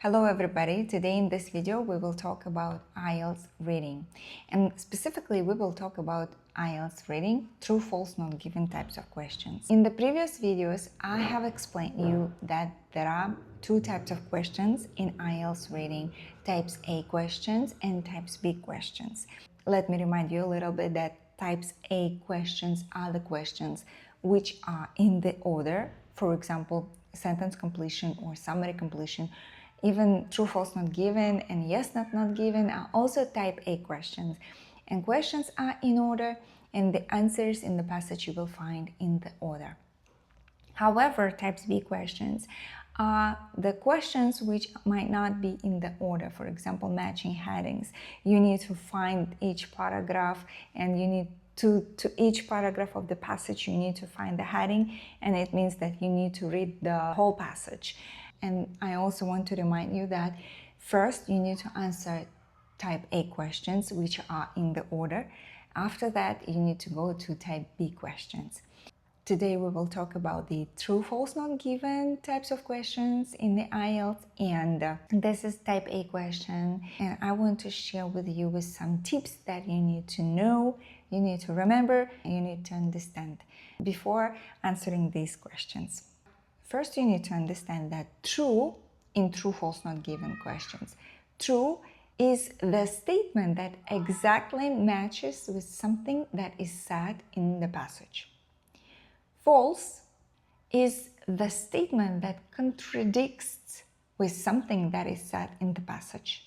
Hello everybody, today in this video we will talk about IELTS reading, and specifically we will talk about IELTS reading, true, false, not given types of questions. In the previous videos I have explained you that there are two types of questions in IELTS reading, types A questions and types B questions. Let me remind you a little bit that types A questions are the questions which are in the order, for example, sentence completion or summary completion. Even true, false, not given and yes, not given are also type A questions. And questions are in order and the answers in the passage you will find in the order. However, types B questions are the questions which might not be in the order. For example, matching headings. You need to find each paragraph and you need to each paragraph of the passage you need to find the heading, and it means that you need to read the whole passage. And I also want to remind you that first you need to answer type A questions which are in the order. After that you need to go to type B questions. Today we will talk about the true, false, not given types of questions in the IELTS, and this is type A question, and I want to share with you with some tips that you need to know, you need to remember, you need to understand before answering these questions. First, you need to understand that true in true, false, not given questions. True is the statement that exactly matches with something that is said in the passage. False is the statement that contradicts with something that is said in the passage.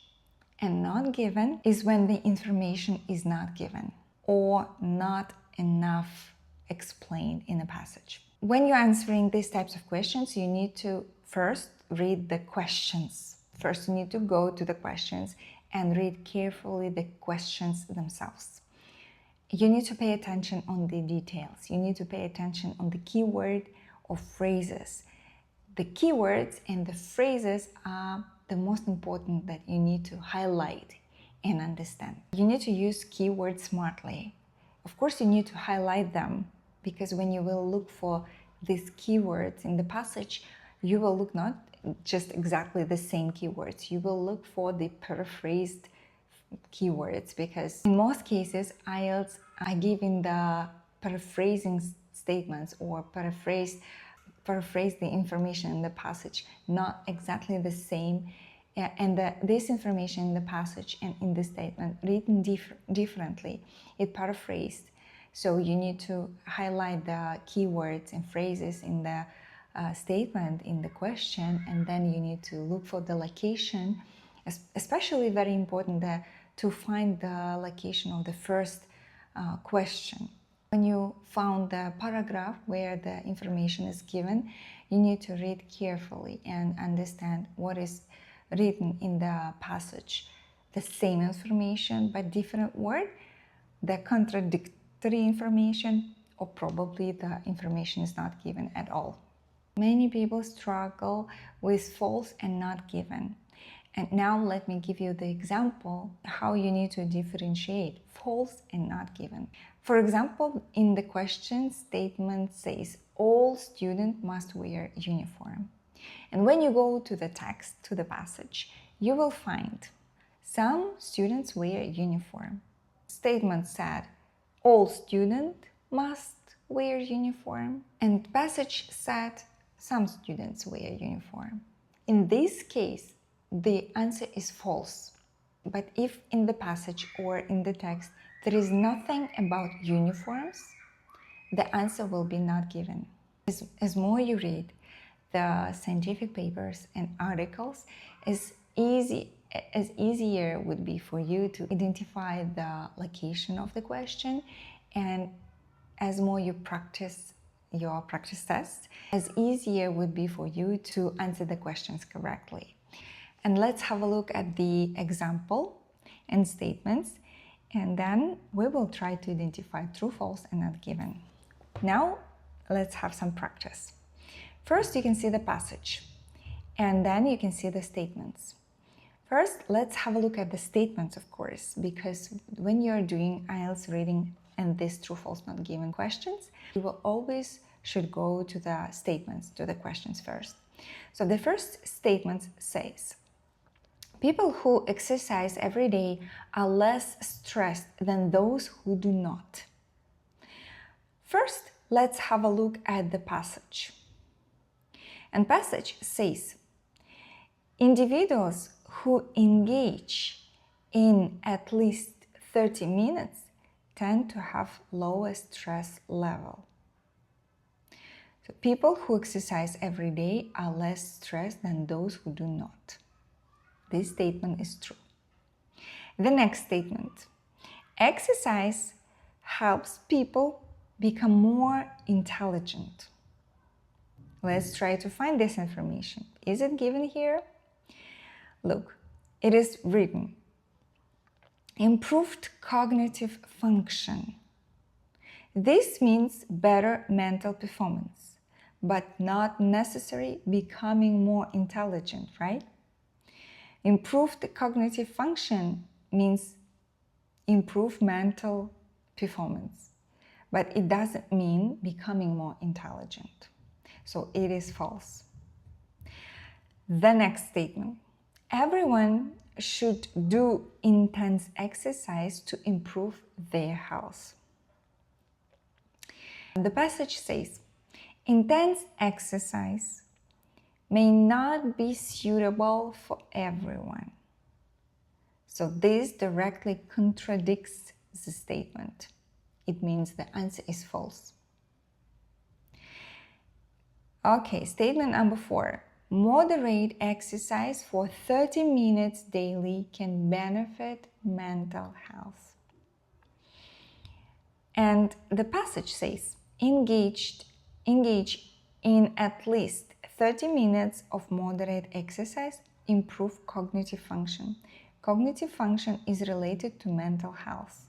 And not given is when the information is not given or not enough explained in a passage. When you're answering these types of questions, you need to first read the questions. First, you need to go to the questions and read carefully the questions themselves. You need to pay attention on the details. You need to pay attention on the keyword or phrases. The keywords and the phrases are the most important that you need to highlight and understand. You need to use keywords smartly. Of course, you need to highlight them, because when you will look for these keywords in the passage, you will look not just exactly the same keywords. You will look for the paraphrased keywords, because in most cases IELTS are giving the paraphrasing statements or paraphrase the information in the passage, not exactly the same, and this information in the passage and in the statement written differently, it paraphrased. So you need to highlight the keywords and phrases in the statement, in the question, and then you need to look for the location, especially very important to find the location of the first question. When you found the paragraph where the information is given, you need to read carefully and understand what is written in the passage. The same information but different word, the contradictory information, or probably the information is not given at all. Many people struggle with false and not given. And now let me give you the example how you need to differentiate false and not given. For example, in the question statement says all students must wear uniform. And when you go to the text, to the passage, you will find some students wear uniform. Statement said all students must wear uniform, and passage said some students wear uniform. In this case, the answer is false. But if in the passage or in the text there is nothing about uniforms, the answer will be not given. As more you read the scientific papers and articles, as easier would be for you to identify the location of the question, and as more you practice your practice tests, as easier would be for you to answer the questions correctly. And let's have a look at the example and statements, and then we will try to identify true, false, and not given. Now, let's have some practice. First, you can see the passage, and then you can see the statements. First, let's have a look at the statements, of course, because when you're doing IELTS reading and this true, false, not given questions, you will always should go to the statements, to the questions first. So the first statement says, People who exercise every day are less stressed than those who do not. First, let's have a look at the passage. And passage says, individuals who engage in at least 30 minutes tend to have lower stress level. So people who exercise every day are less stressed than those who do not. This statement is true. The next statement. Exercise helps people become more intelligent. Let's try to find this information. Is it given here? Look, it is written. Improved cognitive function. This means better mental performance, but not necessarily becoming more intelligent, right? Improved cognitive function means improved mental performance, but it doesn't mean becoming more intelligent. So it is false. The next statement. Everyone should do intense exercise to improve their health. The passage says, intense exercise may not be suitable for everyone. So this directly contradicts the statement. It means the answer is false. Okay, statement number 4. Moderate exercise for 30 minutes daily can benefit mental health. And the passage says, engage in at least 30 minutes of moderate exercise, improve cognitive function. Cognitive function is related to mental health.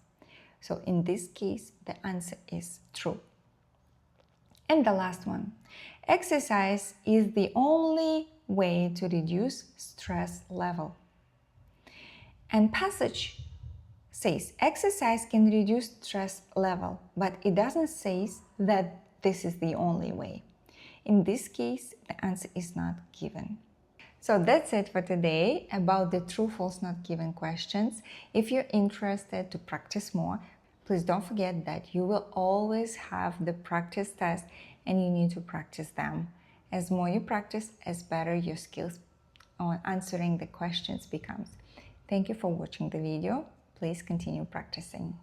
So in this case, the answer is true. And the last one, exercise is the only way to reduce stress level. And passage says exercise can reduce stress level, but it doesn't say that this is the only way. In this case, the answer is not given. So that's it for today about the true, false, not given questions. If you're interested to practice more, please don't forget that you will always have the practice test and you need to practice them. As more you practice, as better your skills on answering the questions becomes. Thank you for watching the video. Please continue practicing.